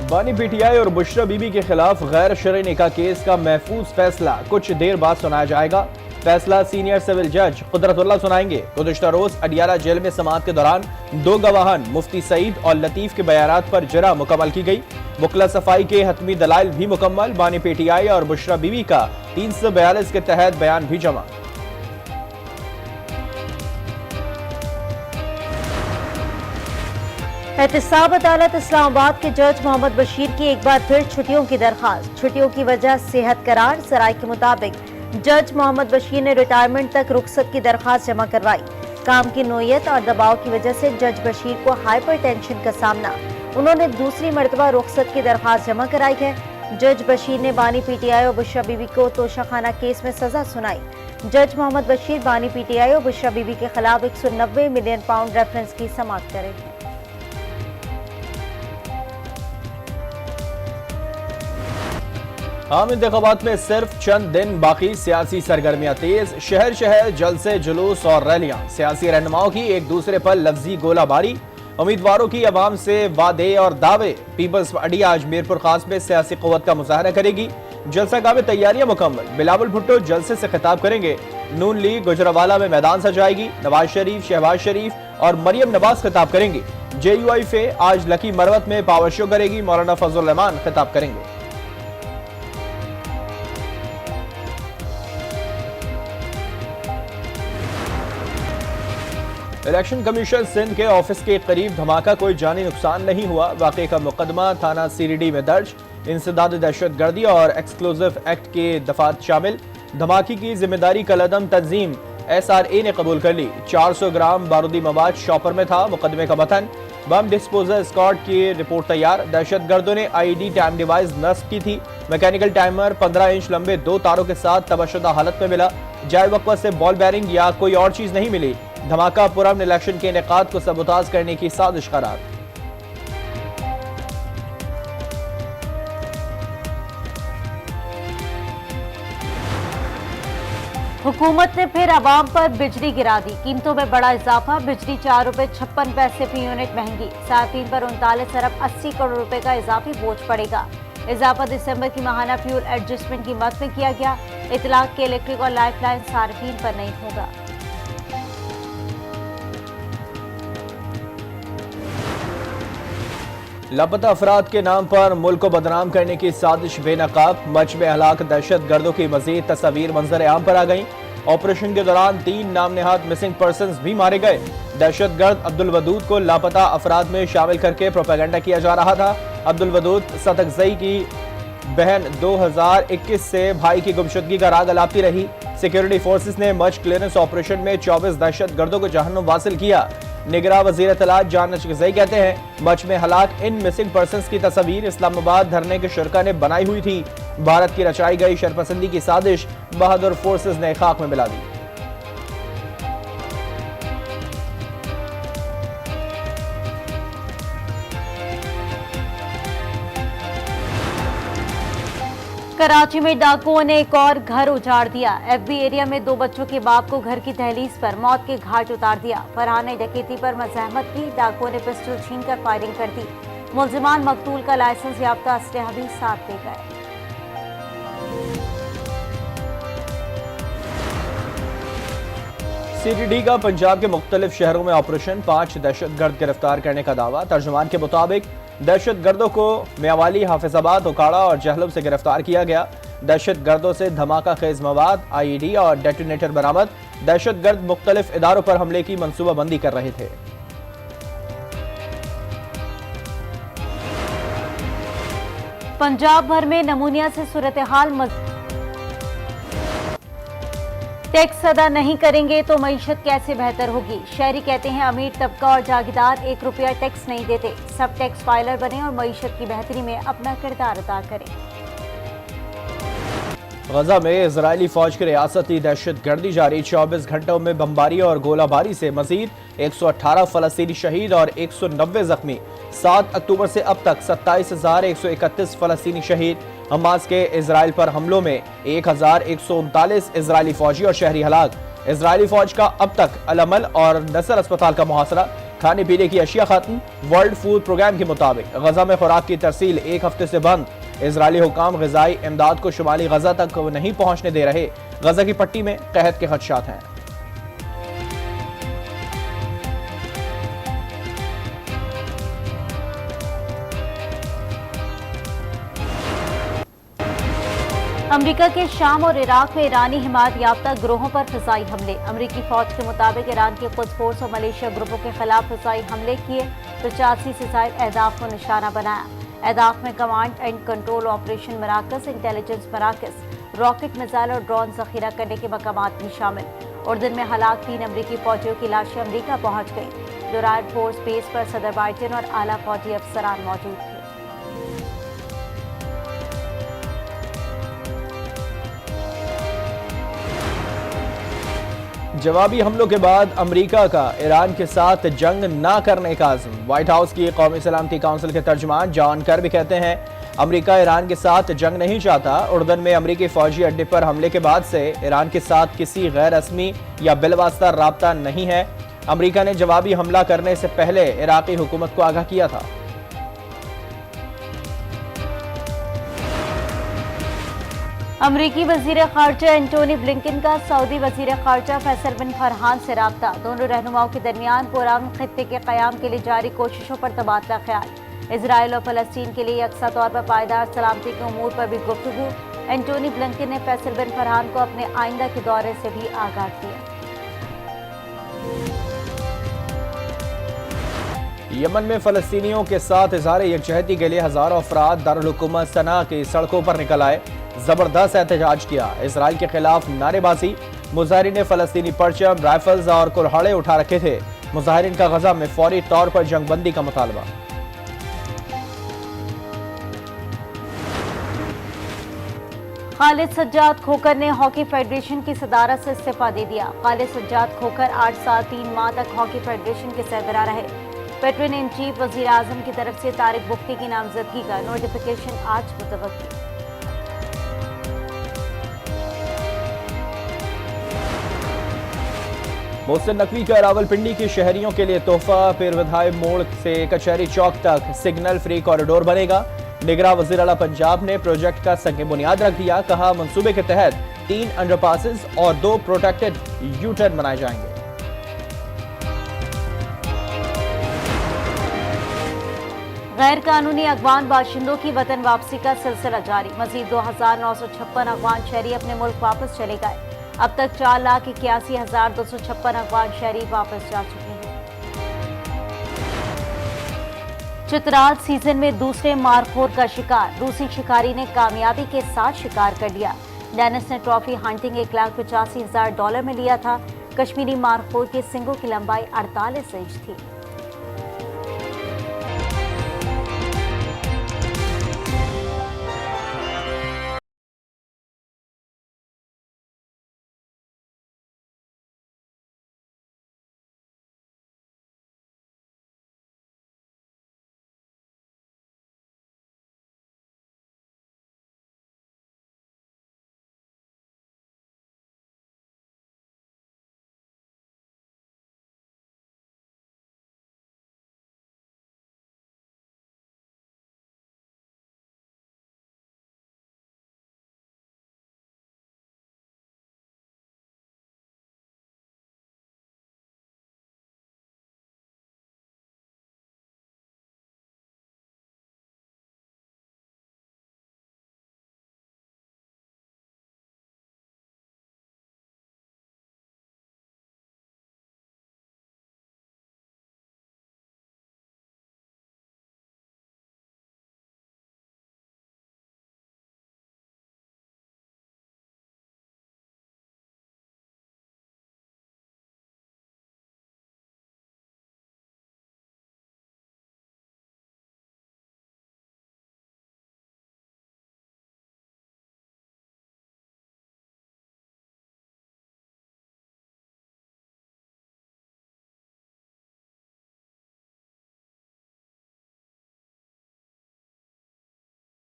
बानी पीटीआई और बुशरा बीबी के खिलाफ गैर शरई निकाह केस का महफूज फैसला कुछ देर बाद सुनाया जाएगा। फैसला सीनियर सिविल जज कुदरतुल्लाह सुनाएंगे। गुज़िश्ता रोज अडियाला जेल में समाअत के दौरान 2 गवाहान मुफ्ती सईद और लतीफ के बयानात पर जरा मुकम्मल की गई। मुकला सफाई के हतमी दलाइल भी मुकम्मल। बानी पीटीआई और बुशरा बीबी का 342 के तहत बयान भी जमा। एहतसाब अदालत इस्लामाबाद के जज मोहम्मद बशीर की एक बार फिर छुट्टियों की दरखास्त। छुट्टियों की वजह सेहत करार। सराय के मुताबिक जज मोहम्मद बशीर ने रिटायरमेंट तक रुखसत की दरखास्त जमा करवाई। काम की नोयत और दबाव की वजह से जज बशीर को हाइपरटेंशन का सामना। उन्होंने दूसरी मरतबा रुखसत की दरखास्त जमा कराई है। जज बशीर ने बानी पीटीआई और बुशरा बीबी को तोशाखाना केस में सजा सुनाई। जज मोहम्मद बशीर बानी पीटीआई और बुशरा बीबी के खिलाफ 190 मिलियन पाउंड रेफरेंस की समाअत करेंगे। आम इंतखाबात में सिर्फ चंद दिन बाकी। सियासी सरगर्मियां तेज। शहर शहर जलसे, जुलूस और रैलियां। सियासी रहनुमाओं की एक दूसरे पर लफ्जी गोलाबारी। उम्मीदवारों की अवाम से वादे और दावे। पीपल्स पार्टी आज मीरपुर खास में सियासी क़ुव्वत का मुजाहरा करेगी। जलसागाह में तैयारियां मुकम्मल। बिलावल भुट्टो जलसे से खिताब करेंगे। नून लीग गुजरावाला में मैदान सजाएगी। नवाज शरीफ, शहबाज शरीफ और मरियम नवाज खिताब करेंगी। JUIF आज लकी मरवत में पावर शो करेगी। मौलाना फजल रहमान खिताब करेंगे। इलेक्शन कमीशन सिंध के ऑफिस के करीब धमाका। कोई जानी नुकसान नहीं हुआ। वाक़े का मुकदमा थाना CRD में दर्ज। इंसदाद दहशतगर्दी और एक्सक्लूसिव एक्ट के दफात शामिल। धमाके की जिम्मेदारी कलअदम तंजीम SRA ने कबूल कर ली। 400 ग्राम बारूदी मवाद शॉपर में था। मुकदमे का मतन बम डिस्पोजल स्क्वाड की रिपोर्ट तैयार। दहशतगर्दों ने IED टाइम डिवाइस नस्ब की थी। मैकेनिकल टाइमर 15 इंच लंबे 2 तारों के साथ तबाशुदा हालत में मिला। जाए वक्त से बॉल बैरिंग या कोई और चीज नहीं मिली। धमाका पुरअमन इलेक्शन के इनेकाद को सबूताज करने की साजिश करार। हुकूमत ने फिर आवाम पर बिजली गिरा दी। कीमतों में बड़ा इजाफा। बिजली 4 रुपए 56 पैसे फी यूनिट महंगी। सार्फिन पर 39 अरब 80 करोड़ रुपए का इजाफी बोझ पड़ेगा। इजाफा दिसंबर की माहाना फ्यूल एडजस्टमेंट की मद में किया गया। इतलाक के इलेक्ट्रिक और लाइफ लाइन सार्फिन पर नहीं होगा। लापता अफराद के नाम पर मुल्क को बदनाम करने की साजिश बेनकाब। मच में हलाक दहशत गर्दों की मजीद तस्वीर मंजर आम पर आ गई। ऑपरेशन के दौरान 3 नाम नेहाद मिसिंग पर्सन्स भी मारे गए। दहशत गर्द अब्दुल वदूद को लापता अफराद में शामिल करके प्रोपेगेंडा किया जा रहा था। अब्दुल वदूद सदकजई की बहन 2021 से भाई की गुमशुदगी का राग अलापती रही। सिक्योरिटी फोर्सेस ने मच क्लियरेंस ऑपरेशन में 24 दहशत गर्दों को जहन्नुम वासिल किया। निगरान वज़ीर इत्तलात जान नशगज़ई कहते हैं मच में हलाक इन मिसिंग पर्सन्स की तस्वीर इस्लामाबाद धरने के शुरका ने बनाई हुई थी। भारत की रचाई गई शरपसंदी की साजिश बहादुर फोर्सेस ने खाक में मिला दी। कराची में डाकुओं ने एक और घर उजाड़ दिया। FB एरिया में 2 बच्चों के बाप को घर की दहलीज पर मौत के घाट उतार दिया। फरहान ने डकैती पर मज़ाहमत की। डाकुओं ने पिस्टल छीनकर फायरिंग कर दी। मुल्जिमान मकतूल का लाइसेंस याफ्ता असलहा भी साथ ले गए। CRD का पंजाब के मुख्तलिफ शहरों में ऑपरेशन। 5 दहशतगर्द गिरफ्तार करने का दावा। तर्जुमान के मुताबिक दहशतगर्दों को मियावाली, हाफिजाबाद, उकाड़ा और जहलम से गिरफ्तार किया गया। दहशतगर्दों से धमाका खेज मवाद, IED और डेटोनेटर बरामद। दहशतगर्द मुख्तलिफ इदारों पर हमले की मंसूबाबंदी कर रहे थे। पंजाब भर में नमूनिया से सूरत हाल। टैक्स अदा नहीं करेंगे तो मईशत कैसे बेहतर होगी। शहरी कहते हैं अमीर तबका और जागीरदार 1 रुपया टैक्स नहीं देते। सब टैक्स फाइलर बने और मईशत की बेहतरी में अपना किरदार अदा करें। गजा में इजरायली फौज की रियासती दहशत गर्दी जारी। 24 घंटों में बमबारी और गोलाबारी से मजीद 118 फलस्तीनी शहीद और 190 जख्मी। 7 अक्टूबर से अब तक 27,131 फलस्तीनी शहीद। हमास के इजराइल पर हमलों में 1,139 इजरायली फौजी और शहरी हलाक। इजरायली फौज का अब तक अल-अमल और नसर अस्पताल का मुहासरा। खाने पीने की अशिया खत्म। वर्ल्ड फूड प्रोग्राम के मुताबिक गजा में खुराक की तरसील 1 हफ्ते से बंद। इजरायली हुकाम ग़िज़ाई इमदाद को शुमाली गजा तक नहीं पहुंचने दे रहे। गजा की पट्टी में कहत के खदशात हैं। अमेरिका के शाम और इराक में ईरानी हिमायत याफ्ता ग्रोहों पर फिजाई हमले। अमेरिकी फौज के मुताबिक ईरान के कुछ फोर्स और मलेशिया ग्रुपों के खिलाफ फिजाई हमले किए। 85 से ज्यादा अहदाफ को निशाना बनाया। अहदाफ में कमांड एंड कंट्रोल ऑपरेशन मराकज, इंटेलिजेंस मराकज, रॉकेट मिसाइल और ड्रोन जखीरा करने के मकामात भी शामिल। उर्दन में हलाक 3 अमरीकी फौजियों की लाशें अमरीका पहुंच गई। डोराइड फोर्स बेस पर सदर बाइडेन और आला फौजी अफसरान मौजूद थे। जवाबी हमलों के बाद अमेरिका का ईरान के साथ जंग ना करने का अज़्म। व्हाइट हाउस की कौमी सलामती काउंसिल के तर्जुमान जॉन कर्बी कहते हैं अमेरिका ईरान के साथ जंग नहीं चाहता। उर्दन में अमेरिकी फौजी अड्डे पर हमले के बाद से ईरान के साथ किसी गैर रस्मी या बिलवास्ता राब्ता नहीं है। अमेरिका ने जवाबी हमला करने से पहले इराकी हुकूमत को आगाह किया था। अमरीकी वजीर खारजा एंटोनी ब्लिंकन का सऊदी वजीर खारजा फैसल बिन फरहान से राब्ता। दोनों रहनुमाओं के दरमियान पुरअमन खित्ते के क़याम के लिए जारी कोशिशों पर तबादला ख्याल। इजराइल और फलस्तीन के लिए यकसा तौर पर पायदार सलामती के उमूर पर भी गुफ्तगू। एंटोनी ब्लिंकन ने फैसल बिन फरहान को अपने आइंदा के दौरे से भी आगाह किया। यमन में फलस्तीनियों के साथ इज़हार यकजहती के लिए हजारों अफराद दारुल हुकूमत सना की सड़कों पर निकल आए। जबरदस्त एहतजाज किया। इसराइल के खिलाफ नारेबाजी। मुजाहिरीन ने फलस्तीनी परचम, राइफल्स और कुल्हाड़े उठा रखे थे। मुजाहिरीन का गजा में फौरी तौर पर जंगबंदी का मुतालबा। खालिद सज्जाद खोखर ने हॉकी फेडरेशन की सदारत से इस्तीफा दे दिया। खालिद सज्जाद खोखर 8 साल 3 माह तक हॉकी फेडरेशन के सरबराह रहे। पेट्रोन इन चीफ वजीर आजम की तरफ से तारिक बुख्ती की नामजदगी का नोटिफिकेशन आज मुतवक्की। मोहसिन नकवी का रावलपिंडी के शहरियों के लिए तोहफा। पीरविधाई मोड़ से कचहरी चौक तक सिग्नल फ्री कॉरिडोर बनेगा। निगरां वज़ीर आला पंजाब ने प्रोजेक्ट का संग बुनियाद रख दिया। कहा मंसूबे के तहत 3 अंडरपासेस और 2 प्रोटेक्टेड यू टर्न बनाए जाएंगे। गैर कानूनी अफगान बाशिंदों की वतन वापसी का सिलसिला जारी। मजीद 2956 अफगान शहरी अपने मुल्क वापस चले गए। अब तक 4,81,256 अफगान शहरी वापस जा चुके हैं। चित्राल सीजन में दूसरे मारखोर का शिकार। रूसी शिकारी ने कामयाबी के साथ शिकार कर लिया। डेनिस ने ट्रॉफी हंटिंग $1,85,000 में लिया था। कश्मीरी मारखोर के सिंगों की लंबाई 48 इंच थी।